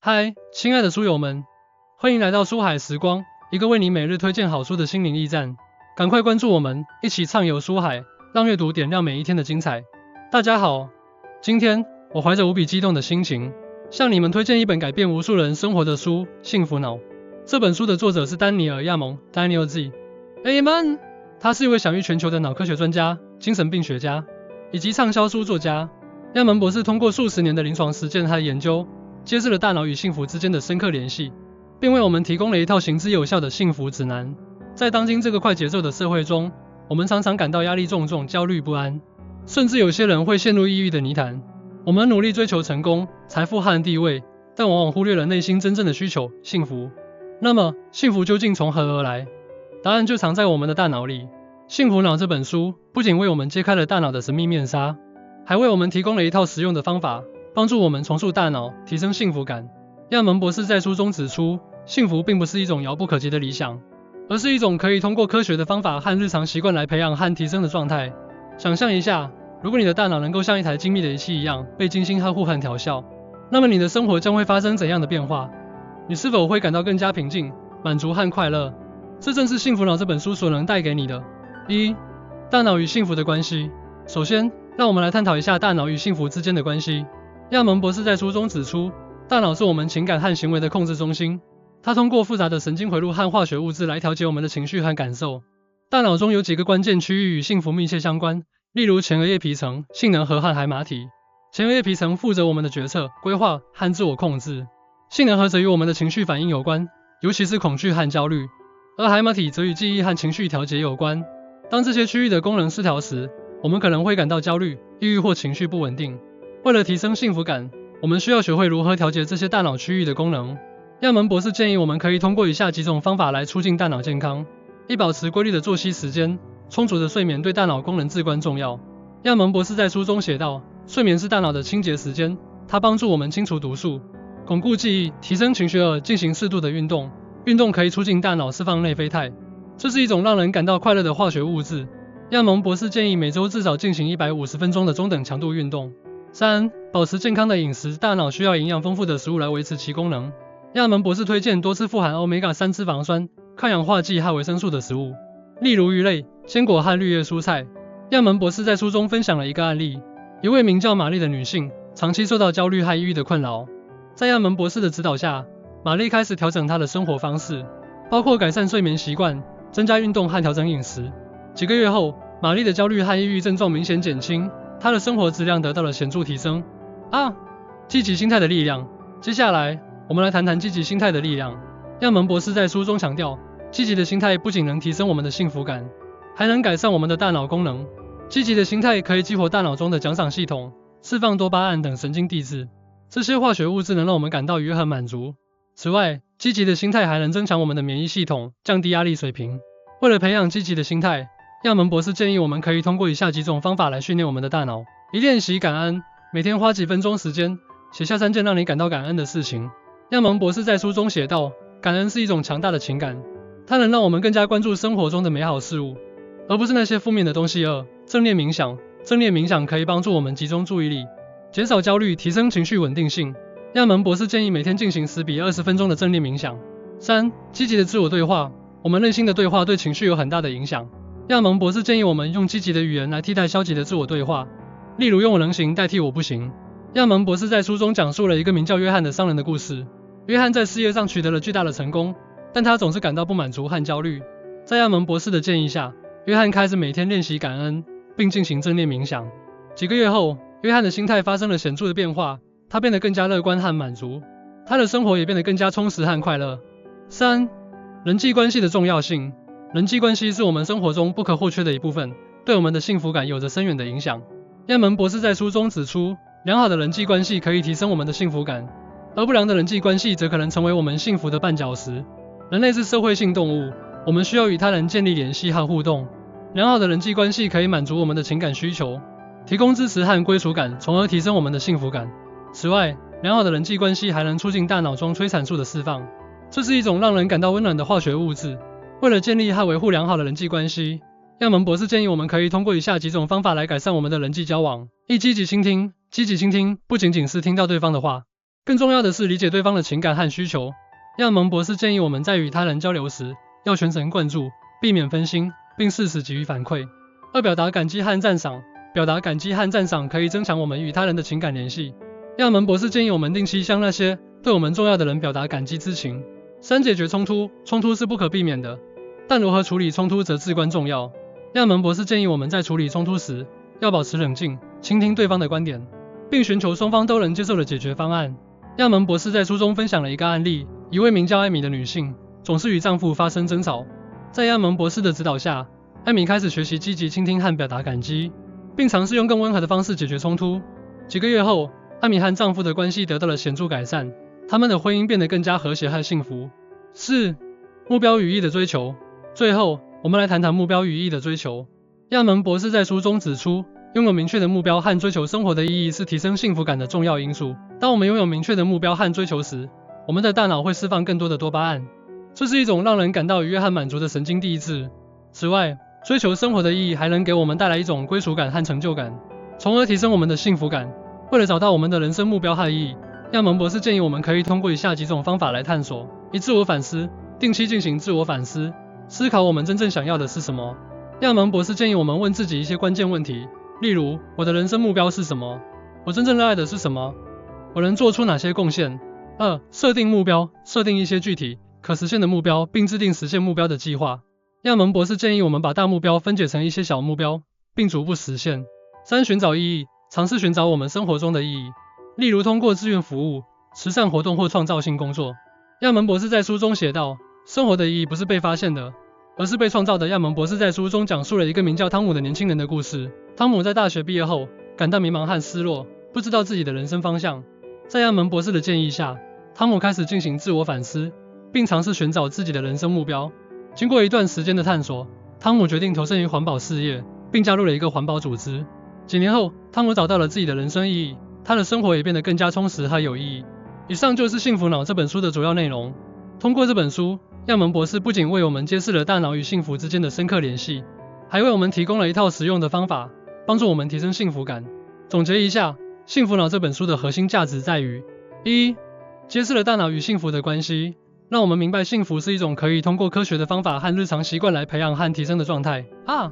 嗨，亲爱的书友们，欢迎来到书海时光，一个为你每日推荐好书的心灵驿站。赶快关注我们，一起畅游书海，让阅读点亮每一天的精彩。大家好，今天我怀着无比激动的心情，向你们推荐一本改变无数人生活的书《幸福脑》。这本书的作者是丹尼尔·亚蒙 （Daniel Z. Amen），他是一位享誉全球的脑科学专家、精神病学家以及畅销书作家。亚蒙博士通过数十年的临床实践和研究，揭示了大脑与幸福之间的深刻联系，并为我们提供了一套行之有效的幸福指南。在当今这个快节奏的社会中，我们常常感到压力重重、焦虑不安，甚至有些人会陷入抑郁的泥潭。我们努力追求成功、财富和地位，但往往忽略了内心真正的需求——幸福。那么，幸福究竟从何而来？答案就藏在我们的大脑里。《幸福脑》这本书不仅为我们揭开了大脑的神秘面纱，还为我们提供了一套实用的方法，帮助我们重塑大脑，提升幸福感。亚蒙博士在书中指出，幸福并不是一种遥不可及的理想，而是一种可以通过科学的方法和日常习惯来培养和提升的状态。想象一下，如果你的大脑能够像一台精密的仪器一样被精心呵护和调校，那么你的生活将会发生怎样的变化？你是否会感到更加平静、满足和快乐？这正是《幸福脑》这本书所能带给你的。大脑与幸福的关系。首先，让我们来探讨一下大脑与幸福之间的关系。亚蒙博士在书中指出，大脑是我们情感和行为的控制中心，它通过复杂的神经回路和化学物质来调节我们的情绪和感受。大脑中有几个关键区域与幸福密切相关，例如前额叶皮层、杏仁核和海马体。前额叶皮层负责我们的决策、规划和自我控制，杏仁核则与我们的情绪反应有关，尤其是恐惧和焦虑，而海马体则与记忆和情绪调节有关。当这些区域的功能失调时，我们可能会感到焦虑、抑郁或情绪不稳定。为了提升幸福感，我们需要学会如何调节这些大脑区域的功能。亚蒙博士建议我们可以通过以下几种方法来促进大脑健康：保持规律的作息时间，充足的睡眠对大脑功能至关重要。亚蒙博士在书中写道，睡眠是大脑的清洁时间，它帮助我们清除毒素、巩固记忆、提升情绪。进行适度的运动，运动可以促进大脑释放内啡肽，这是一种让人感到快乐的化学物质。亚蒙博士建议每周至少进行150分钟的中等强度运动。保持健康的饮食，大脑需要营养丰富的食物来维持其功能。亚蒙博士推荐多吃富含 Omega-3 脂肪酸、抗氧化剂和维生素的食物，例如鱼类、坚果和绿叶蔬菜。亚蒙博士在书中分享了一个案例，一位名叫玛丽的女性，长期受到焦虑和抑郁的困扰。在亚蒙博士的指导下，玛丽开始调整她的生活方式，包括改善睡眠习惯、增加运动和调整饮食。几个月后，玛丽的焦虑和抑郁症状明显减轻，她的生活质量得到了显著提升。积极心态的力量。接下来，我们来谈谈积极心态的力量。亚蒙博士在书中强调，积极的心态不仅能提升我们的幸福感，还能改善我们的大脑功能。积极的心态可以激活大脑中的奖赏系统，释放多巴胺等神经递质，这些化学物质能让我们感到愉悦和满足。此外，积极的心态还能增强我们的免疫系统，降低压力水平。为了培养积极的心态，亚蒙博士建议我们可以通过以下几种方法来训练我们的大脑：练习感恩，每天花几分钟时间，写下3件让你感到感恩的事情。亚蒙博士在书中写道，感恩是一种强大的情感，它能让我们更加关注生活中的美好事物，而不是那些负面的东西。正念冥想。正念冥想可以帮助我们集中注意力，减少焦虑，提升情绪稳定性。亚蒙博士建议每天进行10比20分钟的正念冥想。积极的自我对话。我们内心的对话对情绪有很大的影响。亚蒙博士建议我们用积极的语言来替代消极的自我对话，例如用我能行代替我不行。亚蒙博士在书中讲述了一个名叫约翰的商人的故事。约翰在事业上取得了巨大的成功，但他总是感到不满足和焦虑。在亚蒙博士的建议下，约翰开始每天练习感恩，并进行正念冥想。几个月后，约翰的心态发生了显著的变化，他变得更加乐观和满足，他的生活也变得更加充实和快乐。人际关系的重要性。人际关系是我们生活中不可或缺的一部分，对我们的幸福感有着深远的影响。亚蒙博士在书中指出，良好的人际关系可以提升我们的幸福感，而不良的人际关系则可能成为我们幸福的绊脚石。人类是社会性动物，我们需要与他人建立联系和互动。良好的人际关系可以满足我们的情感需求，提供支持和归属感，从而提升我们的幸福感。此外，良好的人际关系还能促进大脑中催产素的释放，这是一种让人感到温暖的化学物质。为了建立和维护良好的人际关系，亚蒙博士建议我们可以通过以下几种方法来改善我们的人际交往。积极倾听。积极倾听不仅仅是听到对方的话，更重要的是理解对方的情感和需求。亚蒙博士建议我们在与他人交流时，要全神贯注，避免分心，并适时给予反馈。2、表达感激和赞赏。表达感激和赞赏可以增强我们与他人的情感联系。亚蒙博士建议我们定期向那些对我们重要的人表达感激之情。3、解决冲突。冲突是不可避免的，但如何处理冲突则至关重要。亚蒙博士建议我们在处理冲突时，要保持冷静，倾听对方的观点，并寻求双方都能接受的解决方案。亚蒙博士在书中分享了一个案例，一位名叫艾米的女性，总是与丈夫发生争吵。在亚蒙博士的指导下，艾米开始学习积极倾听和表达感激，并尝试用更温和的方式解决冲突。几个月后，艾米和丈夫的关系得到了显著改善，他们的婚姻变得更加和谐和幸福。4、目标与意义的追求。最后，我们来谈谈目标与意义的追求。亚蒙博士在书中指出，拥有明确的目标和追求生活的意义是提升幸福感的重要因素。当我们拥有明确的目标和追求时，我们的大脑会释放更多的多巴胺，这是一种让人感到愉悦和满足的神经递质。此外，追求生活的意义还能给我们带来一种归属感和成就感，从而提升我们的幸福感。为了找到我们的人生目标和意义，亚蒙博士建议我们可以通过以下几种方法来探索：1、自我反思。定期进行自我反思，思考我们真正想要的是什么。亚蒙博士建议我们问自己一些关键问题，例如：我的人生目标是什么？我真正热爱的是什么？我能做出哪些贡献？2、设定目标。设定一些具体、可实现的目标，并制定实现目标的计划。亚蒙博士建议我们把大目标分解成一些小目标，并逐步实现。3、寻找意义。尝试寻找我们生活中的意义，例如通过志愿服务、慈善活动或创造性工作。亚蒙博士在书中写道，生活的意义不是被发现的，而是被创造的。亚蒙博士在书中讲述了一个名叫汤姆的年轻人的故事。汤姆在大学毕业后，感到迷茫和失落，不知道自己的人生方向。在亚蒙博士的建议下，汤姆开始进行自我反思，并尝试寻找自己的人生目标。经过一段时间的探索，汤姆决定投身于环保事业，并加入了一个环保组织。几年后，汤姆找到了自己的人生意义，他的生活也变得更加充实和有意义。以上就是《幸福脑》这本书的主要内容。通过这本书，亚蒙博士不仅为我们揭示了大脑与幸福之间的深刻联系，还为我们提供了一套实用的方法，帮助我们提升幸福感。总结一下，《幸福脑》这本书的核心价值在于：1、揭示了大脑与幸福的关系，让我们明白幸福是一种可以通过科学的方法和日常习惯来培养和提升的状态。2、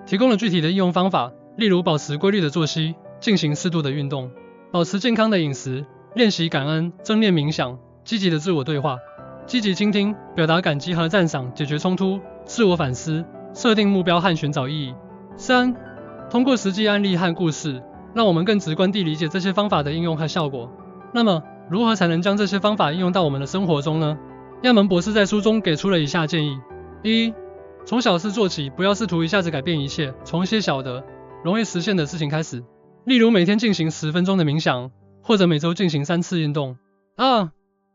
提供了具体的应用方法，例如保持规律的作息，进行适度的运动，保持健康的饮食，练习感恩、正念冥想，积极的自我对话，积极倾听，表达感激和赞赏，解决冲突，自我反思，设定目标和寻找意义。3、通过实际案例和故事，让我们更直观地理解这些方法的应用和效果。那么，如何才能将这些方法应用到我们的生活中呢？亚蒙博士在书中给出了以下建议： 1、从小事做起，不要试图一下子改变一切，从一些小的容易实现的事情开始，例如每天进行10分钟的冥想，或者每周进行3次运动。2、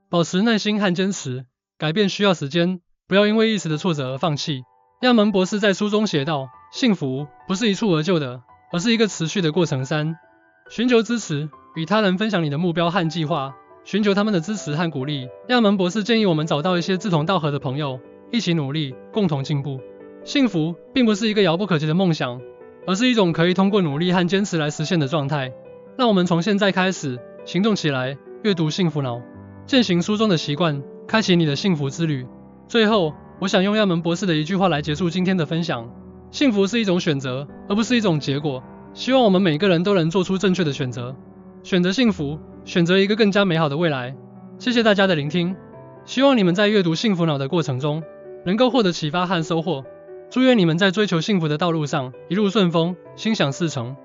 保持耐心和坚持，改变需要时间，不要因为一时的挫折而放弃。亚蒙博士在书中写道，幸福不是一蹴而就的，而是一个持续的过程。3、寻求支持，与他人分享你的目标和计划，寻求他们的支持和鼓励。亚蒙博士建议我们找到一些志同道合的朋友，一起努力，共同进步。幸福并不是一个遥不可及的梦想，而是一种可以通过努力和坚持来实现的状态。让我们从现在开始行动起来，阅读幸福脑，践行书中的习惯，开启你的幸福之旅。最后，我想用亚蒙博士的一句话来结束今天的分享：幸福是一种选择，而不是一种结果。希望我们每个人都能做出正确的选择，选择幸福，选择一个更加美好的未来。谢谢大家的聆听，希望你们在阅读幸福脑的过程中，能够获得启发和收获。祝愿你们在追求幸福的道路上一路顺风，心想事成。